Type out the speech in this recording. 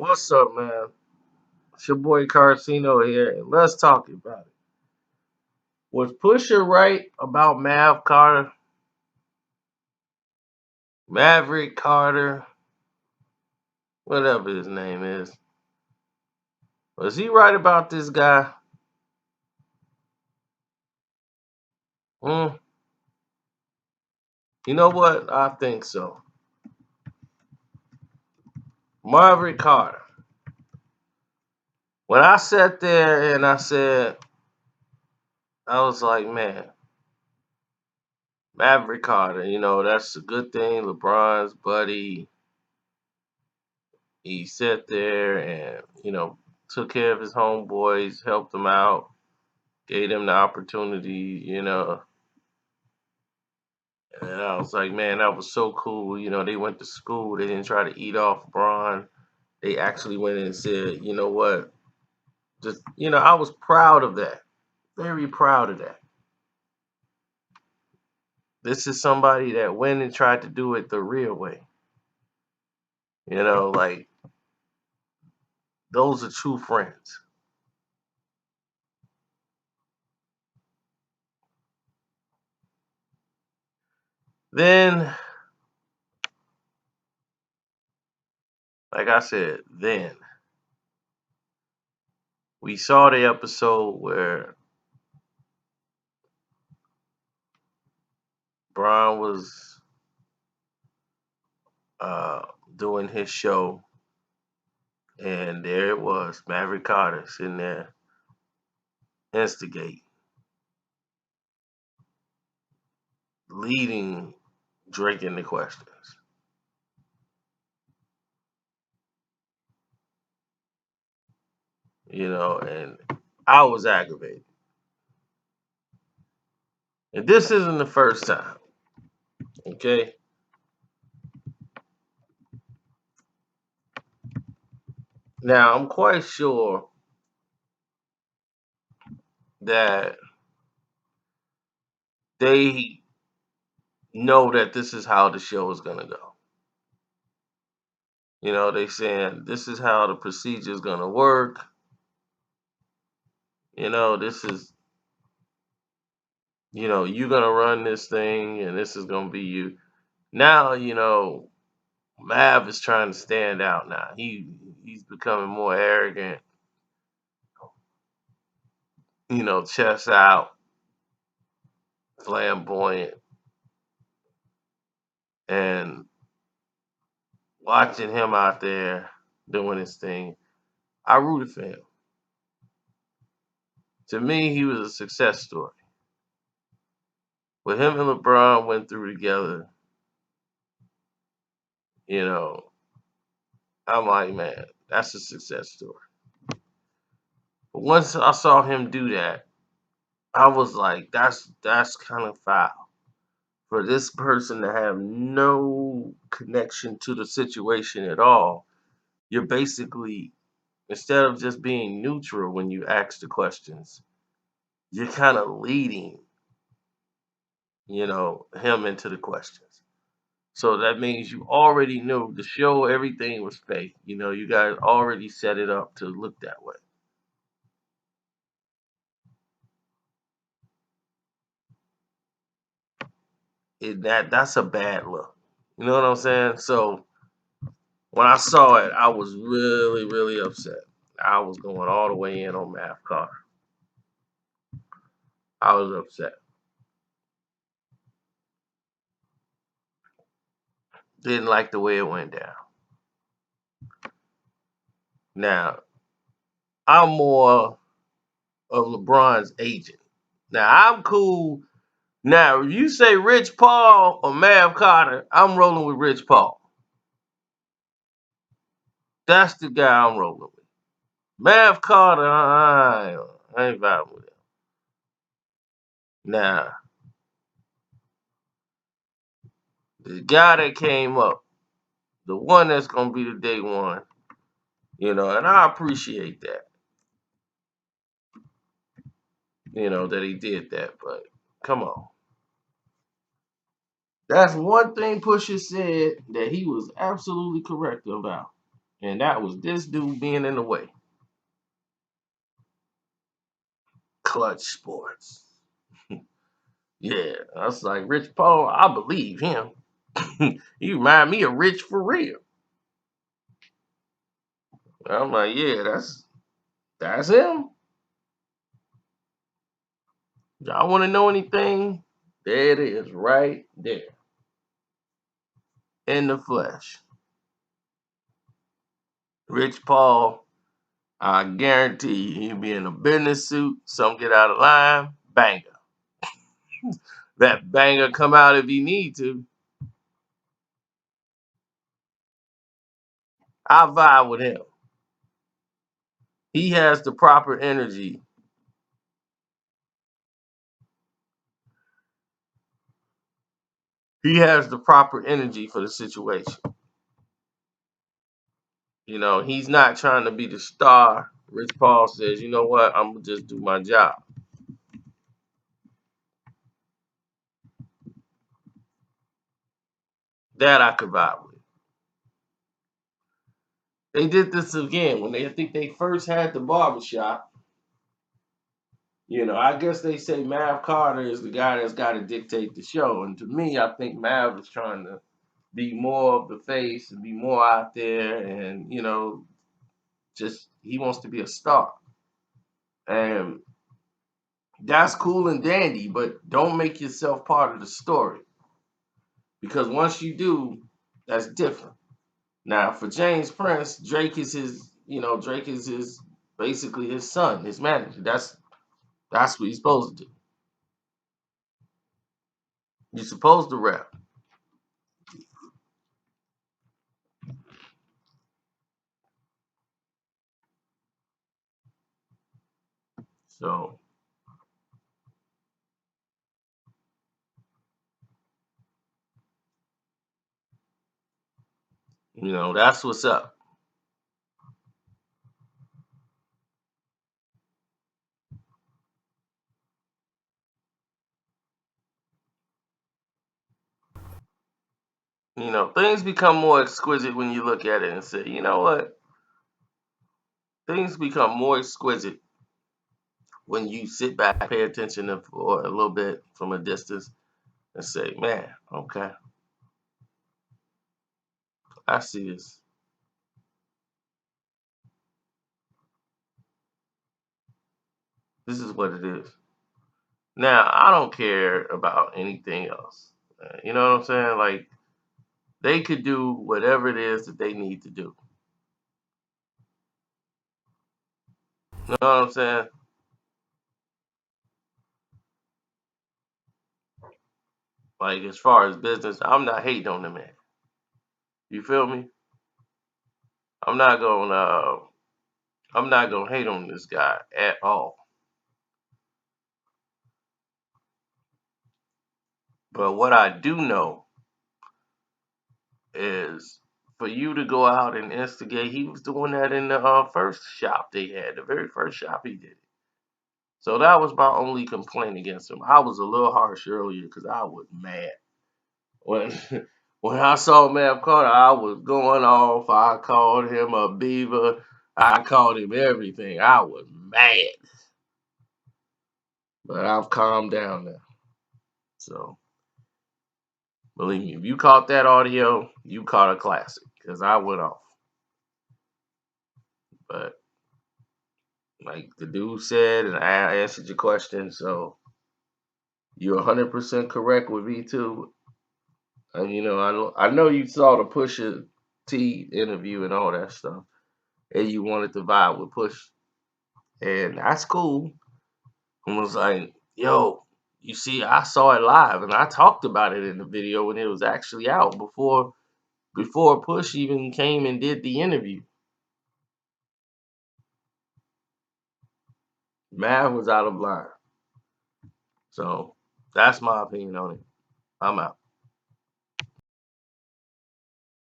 What's up, man? It's your boy Carcino here, and let's talk about it. Was Pusha right about Maverick Carter, whatever his name is? Was he right about this guy? Hmm. You know what? I think so. Maverick Carter. When I sat there and I was like, man, Maverick Carter, that's a good thing. LeBron's buddy. He sat there and, took care of his homeboys, helped them out, gave them the opportunity. And I was like, man, that was so cool. They went to school. They didn't try to eat off Braun. They actually went in and said, you know what? Just, I was proud of that. Very proud of that. This is somebody that went and tried to do it the real way. Like, those are true friends. Then, like I said, then we saw the episode where Braun was uh, doing his show. And there it was, Maverick Carter sitting there instigate, leading Drake in the questions. And I was aggravated. And this isn't the first time, okay? Now, I'm quite sure that they know that this is how the show is going to go. They saying this is how the procedure is going to work. This is, you're going to run this thing and this is going to be you. Now, Mav is trying to stand out now. He's becoming more arrogant, chest out, flamboyant, and watching him out there doing his thing, I rooted for him. To me, he was a success story. What him and LeBron went through together, you know, I'm like, man, that's a success story. But once I saw him do that, I was like, that's kind of foul. For this person to have no connection to the situation at all, you're basically, instead of just being neutral when you ask the questions, you're kind of leading, him into the questions. So that means you already knew the show, everything was fake. You guys already set it up to look that way. That's a bad look. You know what I'm saying? So when I saw it, I was really, really upset. I was going all the way in on Math Carter. I was upset. Didn't like the way it went down. Now, I'm more of LeBron's agent. Now, I'm cool. Now, if you say Rich Paul or Mav Carter, I'm rolling with Rich Paul. That's the guy I'm rolling with. Mav Carter, I ain't vibing with him. Now, the guy that came up, the one that's going to be the day one, and I appreciate that, that he did that, but come on. That's one thing Pusha said that he was absolutely correct about. And that was this dude being in the way. Clutch Sports. Yeah, I was like, Rich Paul, I believe him. He remind me of Rich for real. I'm like, yeah, that's him. Y'all want to know anything? There it is, right there in the flesh. Rich Paul, I guarantee he'll be in a business suit. Some get out of line, banger. That banger come out if he need to. I vibe with him. He has the proper energy. He has the proper energy for the situation. You know, he's not trying to be the star. Rich Paul says, you know what, I'm gonna just do my job. That I could vibe with. They did this again when I think they first had the barbershop. You know, I guess they say Mav Carter is the guy that's got to dictate the show. And to me, I think Mav is trying to be more of the face and be more out there. And, you know, just he wants to be a star. And that's cool and dandy, but don't make yourself part of the story. Because once you do, that's different. Now, for James Prince, Drake is his, you know, Drake is his basically his son, his manager. That's what he's supposed to do. You're supposed to rap. So, you know, that's what's up. You know, things become more exquisite when you look at it and say, you know what? Things become more exquisite when you sit back, pay attention to, for a little bit from a distance and say, man, okay, I see this. This is what it is. Now, I don't care about anything else. You know what I'm saying? Like, they could do whatever it is that they need to do. You know what I'm saying? Like, as far as business, I'm not hating on the man. You feel me? I'm not gonna I'm not gonna hate on this guy at all. But what I do know is for you to go out and instigate, he was doing that in the first shop they had, the very first shop he did it. So that was my only complaint against him. I was a little harsh earlier because I was mad when when I saw Mav Carter. I was going off. I called him a beaver. I called him everything. I was mad, but I've calmed down now. So believe me, if you caught that audio, you caught a classic because I went off. But like the dude said, and I answered your question, so you're 100% correct with V2. And you know, I know you saw the Pusha T interview and all that stuff, and you wanted to vibe with Push, and that's cool. And was like, yo, you see, I saw it live, and I talked about it in the video when it was actually out before Push even came and did the interview. Mav was out of line. So that's my opinion on it. I'm out.